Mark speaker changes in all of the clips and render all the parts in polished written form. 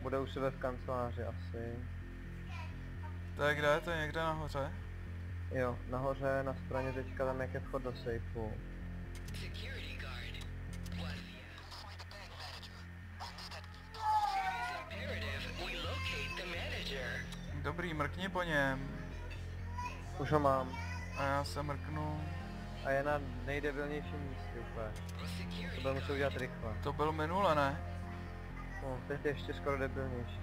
Speaker 1: bude u sebe v kanceláři asi.
Speaker 2: To je kde? To je někde nahoře?
Speaker 1: Jo, nahoře na straně teďka tam jak je vchod do sejfu.
Speaker 2: Dobrý, mrkni po něm.
Speaker 1: Už ho mám.
Speaker 2: A já se mrknu.
Speaker 1: A je na nejdebilnějším místě úplně. To bude muset udělat rychle.
Speaker 2: To byl minule, ne?
Speaker 1: No, teď je ještě skoro debilnější.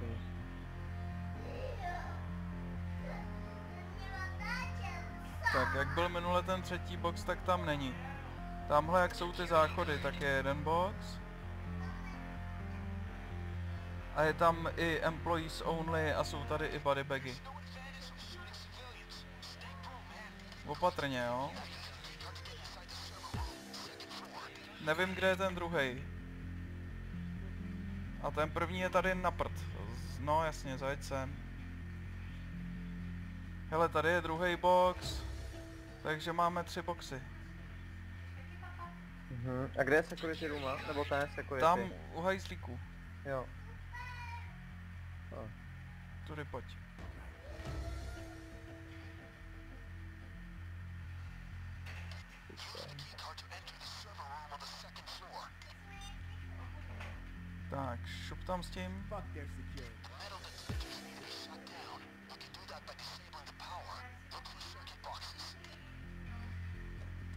Speaker 2: Tak, jak byl minule ten třetí box, tak tam není. Tamhle, jak jsou ty záchody, tak je jeden box. A je tam i employees only a jsou tady i body bagy. Opatrně, jo? Nevím, kde je ten druhej. A ten první je tady na prd. No jasně, zajeď sem. Hele, tady je druhý box. Takže máme 3 boxy.
Speaker 1: A kde je security room? Nebo ten je security?
Speaker 2: Tam u hajzlíku.
Speaker 1: Jo.
Speaker 2: Tudy pojď. Tak, šup tam s tím.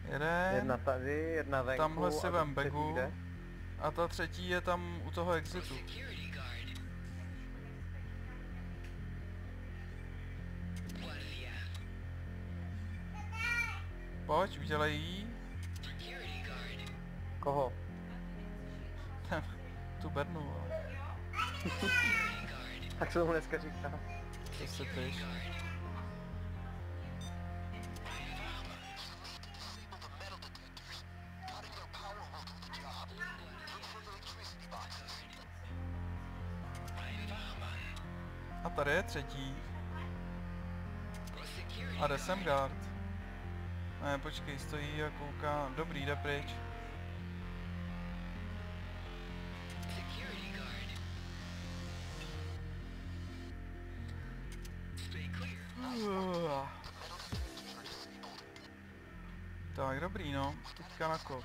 Speaker 2: Jeden.
Speaker 1: Jedna tady, jedna venku.
Speaker 2: Tamhle si vem bagu.
Speaker 1: Kde?
Speaker 2: A ta třetí je tam u toho exitu. Pojď, udělej jí.
Speaker 1: Koho?
Speaker 2: Tu Bernu, ale.
Speaker 1: Tak se mu dneska říká.
Speaker 2: Co se tyš? A tady je třetí. A jde sem guard. Ne, počkej, stojí a kouká. Dobrý, jde pryč. Tak, dobrý, no. Teďka na kód.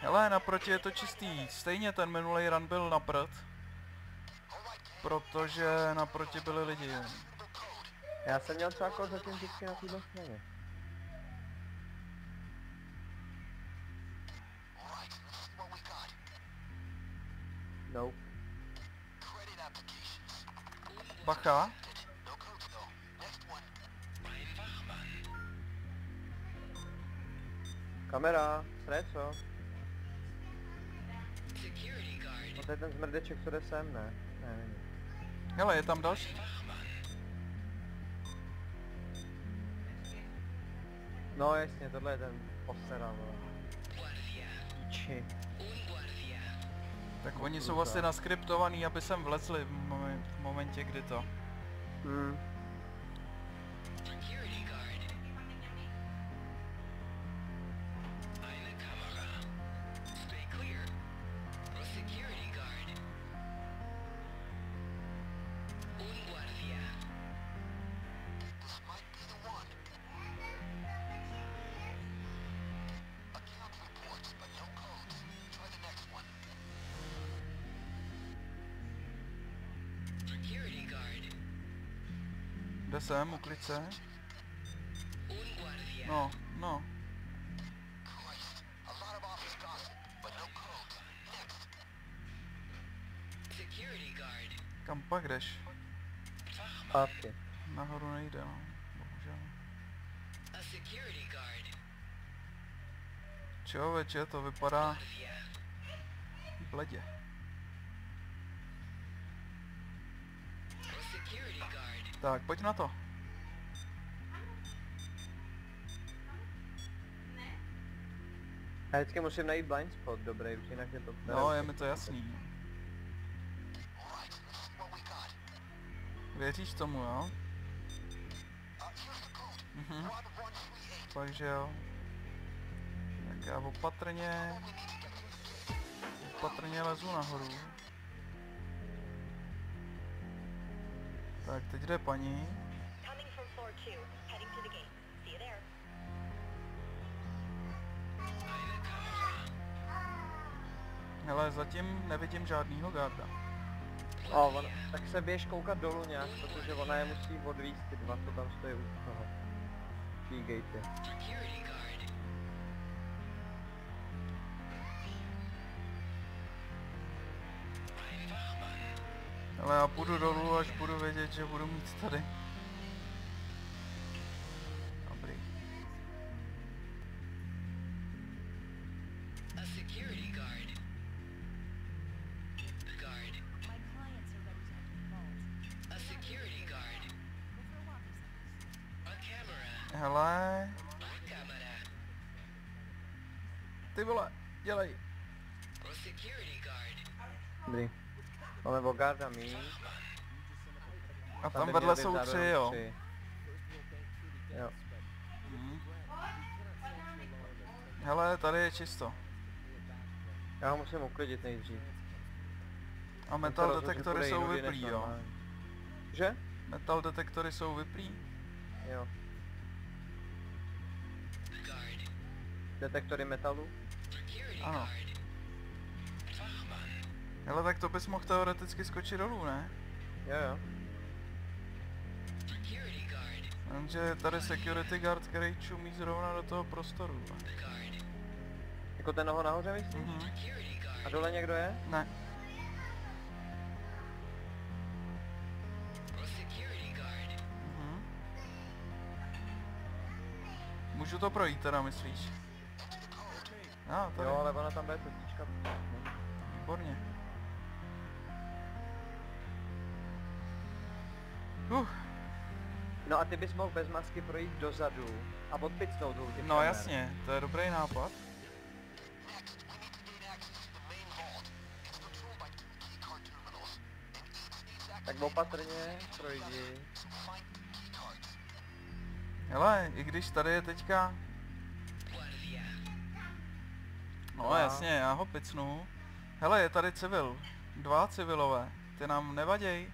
Speaker 2: Hele, naproti je to čistý. Stejně ten minulý run byl na prd. Protože naproti byli lidi.
Speaker 1: Já jsem měl třeba kód zatím vždycky na této straně. Nope.
Speaker 2: Bacha.
Speaker 1: Kamera, sréco. No to je ten zmrdeček, co jde sem, ne? Ne, není.
Speaker 2: Hele, je tam další.
Speaker 1: No jasně, tohle je ten posera, vole. Píči.
Speaker 2: Tak oni jsou asi naskriptovaný, aby sem vlezli v momentě, kdy to. Jde sem, uklid se. No, no. Kam pak jdeš?
Speaker 1: Zpátky.
Speaker 2: Nahoru nejde, no. Bohužel. Člověče, to vypadá bledě. Tak, pojď na to.
Speaker 1: Já vždycky musím najít blind spot, dobrý, už jinak je to...
Speaker 2: No, je mi to jasný. Věříš tomu, jo? Mhm. Takže jo. Tak já opatrně lezu nahoru. Tak, teď jde paní. Hele, zatím nevidím žádnýho garda.
Speaker 1: Tak se běž koukat dolů nějak, protože ona je musí odvízt ty dva, co tam stojí u toho. Tý gatey.
Speaker 2: Ale já půjdu dolů, až budu vědět, že budu mít tady. Dobrý. Hele. Ty vole, dělej.
Speaker 1: Dobrý. Máme Vogarda míň.
Speaker 2: A tam vedle jsou tři, jo.
Speaker 1: Jo.
Speaker 2: Hele, tady je čisto.
Speaker 1: Já ho musím uklidit nejdřív.
Speaker 2: A metal detektory jsou vyplý, jo.
Speaker 1: Že?
Speaker 2: Metal detektory jsou vyplý.
Speaker 1: Jo. Detektory metalu?
Speaker 2: Ano. Hele, tak to bys mohl teoreticky skočit dolů, ne?
Speaker 1: Jo.
Speaker 2: Jenže tady security guard, který čumí zrovna do toho prostoru.
Speaker 1: Jako ten nahoře myslíš? A dole někdo je?
Speaker 2: Ne. Můžu to projít teda, myslíš? Tady.
Speaker 1: Jo, ale ona tam bude cestička.
Speaker 2: Výborně.
Speaker 1: No a ty bys mohl bez masky projít dozadu a odpicnout ho těch
Speaker 2: No
Speaker 1: kamer.
Speaker 2: jasně, to je dobrý nápad.
Speaker 1: Tak opatrně projdi.
Speaker 2: Hele, i když tady je teďka... No jasně, já ho picnu. Hele, je tady civil. 2 civilové. Ty nám nevaděj.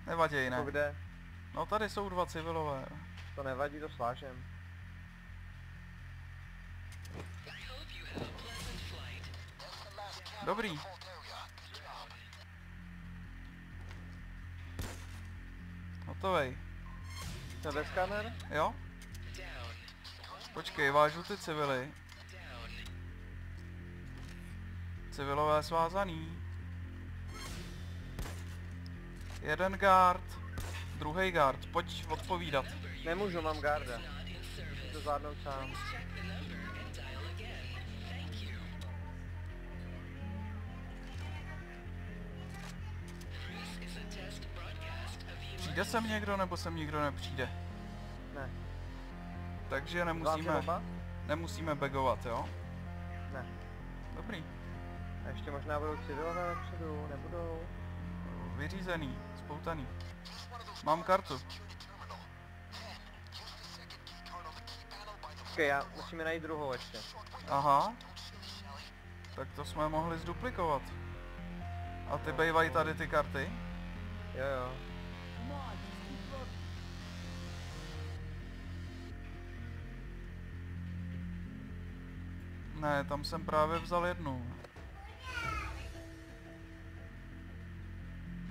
Speaker 2: Nevaděj, ne?
Speaker 1: To kde?
Speaker 2: No tady jsou 2 civilové.
Speaker 1: To nevadí, to svážem.
Speaker 2: Dobrý. Hotovej.
Speaker 1: Jsme bez kamer?
Speaker 2: Jo? Počkej, vážu ty civily. Civilové svázaný. Jeden guard. Druhý guard. Pojď odpovídat.
Speaker 1: Nemůžu, mám garda. Musím to zvládnout sám.
Speaker 2: Přijde sem někdo, nebo sem nikdo nepřijde?
Speaker 1: Ne.
Speaker 2: Takže nemusíme bagovat, jo?
Speaker 1: Ne.
Speaker 2: Dobrý.
Speaker 1: A ještě možná budou civilové vepředu, nebudou.
Speaker 2: Vyřízený, spoutaný. Mám kartu.
Speaker 1: Okay, já musíme najít druhou ještě.
Speaker 2: Aha. Tak to jsme mohli zduplikovat. A ty bejvají tady ty karty?
Speaker 1: Jo.
Speaker 2: Ne, tam jsem právě vzal jednu.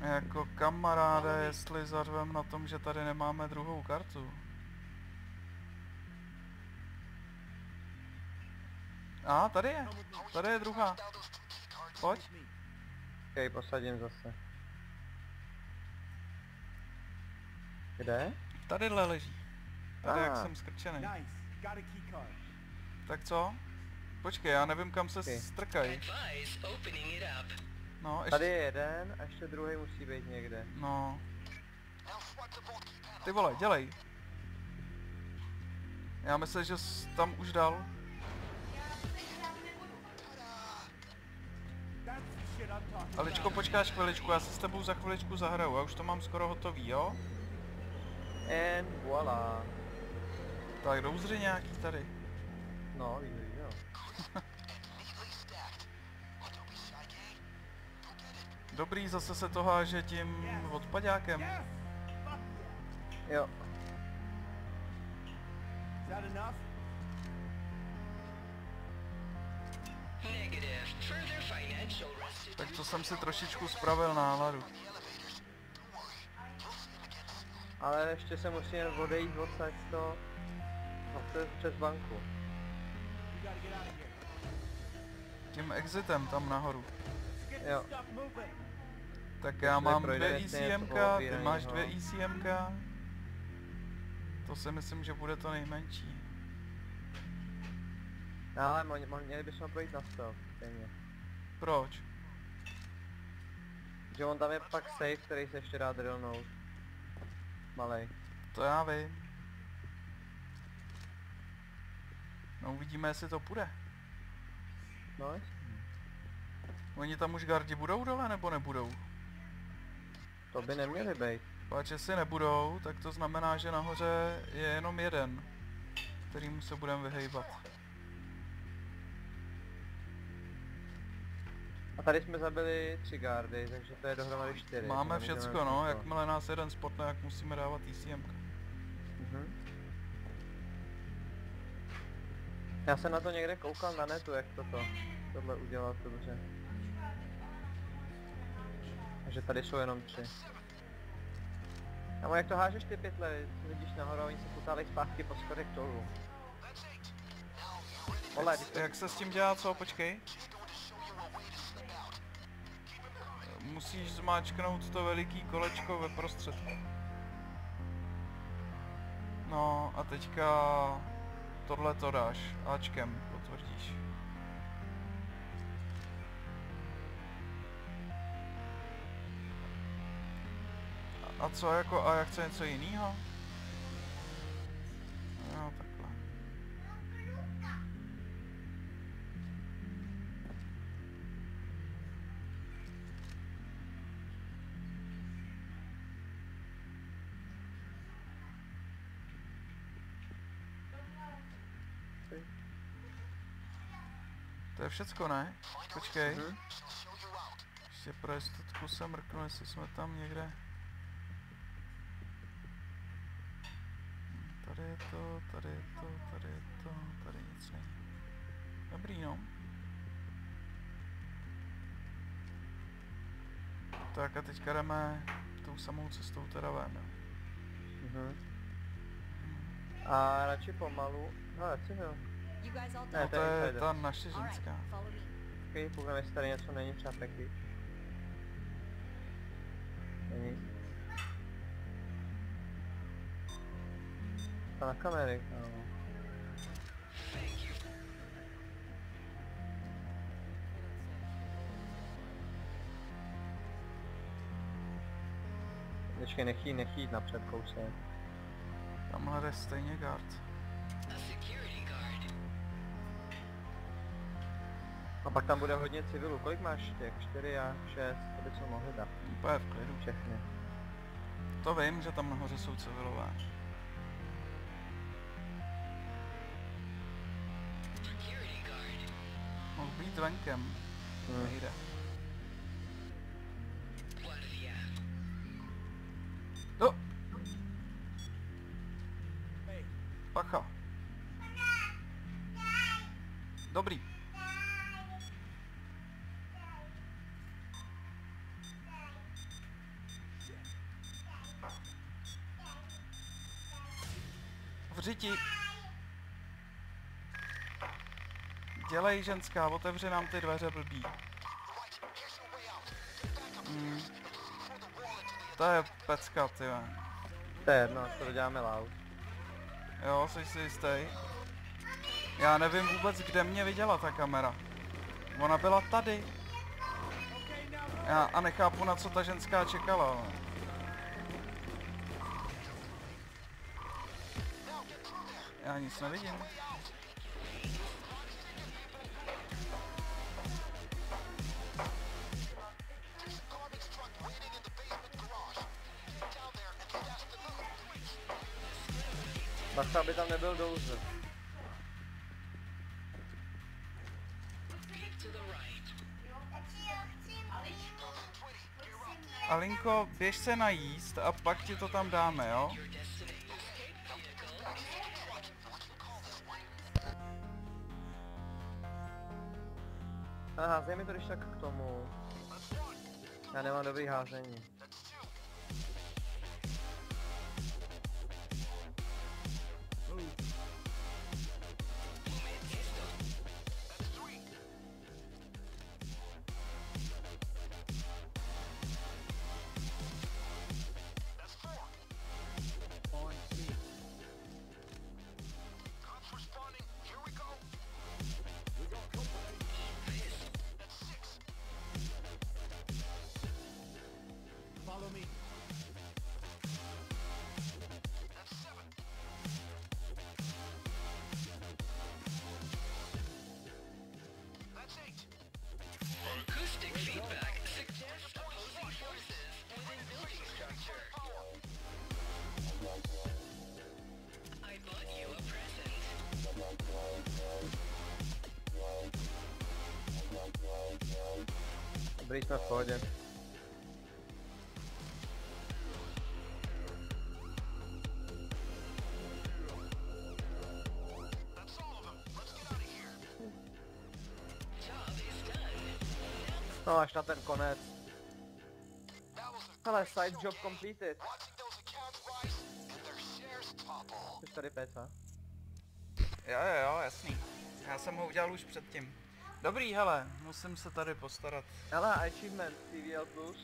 Speaker 2: Jako kamaráde, jestli zařvem na tom, že tady nemáme druhou kartu. A, tady je. Tady je druhá. Pojď.
Speaker 1: Okay, posadím zase. Kde?
Speaker 2: Tadyhle leží. Tady, jak jsem skrčený. Tak co? Počkej, já nevím, kam se strkají. No, ještě...
Speaker 1: Tady je jeden a ještě druhý musí být někde.
Speaker 2: No. Ty vole, dělej. Já myslím, že jsi tam už dal. Aličko, počkáš chviličku, já se s tebou za chviličku zahraju, já už to mám skoro hotový, jo?
Speaker 1: And voila.
Speaker 2: Tak douzři nějaký tady.
Speaker 1: No, víš, jo.
Speaker 2: Dobrý, zase se to háže tím odpaďákem.
Speaker 1: Jo.
Speaker 2: Tak to jsem si trošičku spravil náladu.
Speaker 1: Ale ještě se musíme odejít odsaď to přes banku.
Speaker 2: Tím exitem tam nahoru.
Speaker 1: Jo.
Speaker 2: Tak já
Speaker 1: Když
Speaker 2: mám
Speaker 1: neprojde
Speaker 2: 2
Speaker 1: něco
Speaker 2: ECMK, ty
Speaker 1: obíraného.
Speaker 2: máš 2 ECMK. To si myslím, že bude to nejmenší.
Speaker 1: No, ale měli bychom projít na stop, stejně.
Speaker 2: Proč?
Speaker 1: Že on tam je pak safe, který se ještě dá drillnout. Malej.
Speaker 2: To já vím. No uvidíme, jestli to půjde.
Speaker 1: No,
Speaker 2: Oni tam už gardi budou dole, nebo nebudou?
Speaker 1: to by neměli být.
Speaker 2: Páč, jestli nebudou, tak to znamená, že nahoře je jenom jeden, kterýmu se budeme vyhejbat.
Speaker 1: A tady jsme zabili 3 guardy, takže to je dohromady 4.
Speaker 2: Máme všecko, no, jakmile nás jeden spotne, jak musíme dávat ECM.
Speaker 1: Já jsem na to někde koukal na netu, jak tohle udělat dobře. Takže tady jsou jenom 3. A jak to hážeš ty pytle, vidíš nahoru, oni se putávají zpátky po schodech dolů. Ole,
Speaker 2: Jak se s tím dělá, co? Počkej. Musíš zmáčknout to veliký kolečko ve prostředku. No a teďka tohle to dáš, Ačkem potvrdíš. A co jako, a jak chce něco jiného? No takhle. To je všecko, ne? Počkej. Ještě pro jistotku se mrknu, jestli jsme tam někde. Tady je to, tady je to, tady je to, tady nic není. Dobrý, no. Tak a teďka jdeme tou samou cestou teda ven.
Speaker 1: A radši pomalu. No, radši jo.
Speaker 2: No to je ta naše ženská.
Speaker 1: Okej, koukám, jestli tady něco není, třeba package. Není. To na kamery, kámo. Počkej, nech jít napřed kousek.
Speaker 2: Tamhle jde stejně guard.
Speaker 1: A pak tam bude hodně civilů. Kolik máš těch? 4 a 6, to by co mohli dát.
Speaker 2: Úplně v klidu.
Speaker 1: Všechny.
Speaker 2: To vím, že tam nahoře jsou civilové. Mohl být venkem. Nejde. No! Pacha. Dobrý. Vřiti. Dělej, ženská, otevři nám ty dveře, blbý. To je pecka, tyhle.
Speaker 1: To je jedno, to děláme loud.
Speaker 2: Jo, jsi si jistý? Já nevím vůbec, kde mě viděla ta kamera. Ona byla tady. Já nechápu, na co ta ženská čekala. Ale. Já nic nevidím.
Speaker 1: Bacha, aby tam nebyl douze.
Speaker 2: Alinko, běž se najíst a pak ti to tam dáme, jo?
Speaker 1: A házej mi to když tak k tomu. Já nemám dobrý házení. Dobrý, jsme v pohodě. No až na ten konec. Hele, side job completed. Jsi tady peca?
Speaker 2: Jo, jasný. Já jsem ho udělal už předtím. Dobrý, hele, musím se tady postarat.
Speaker 1: Hele, achievement, TVL+.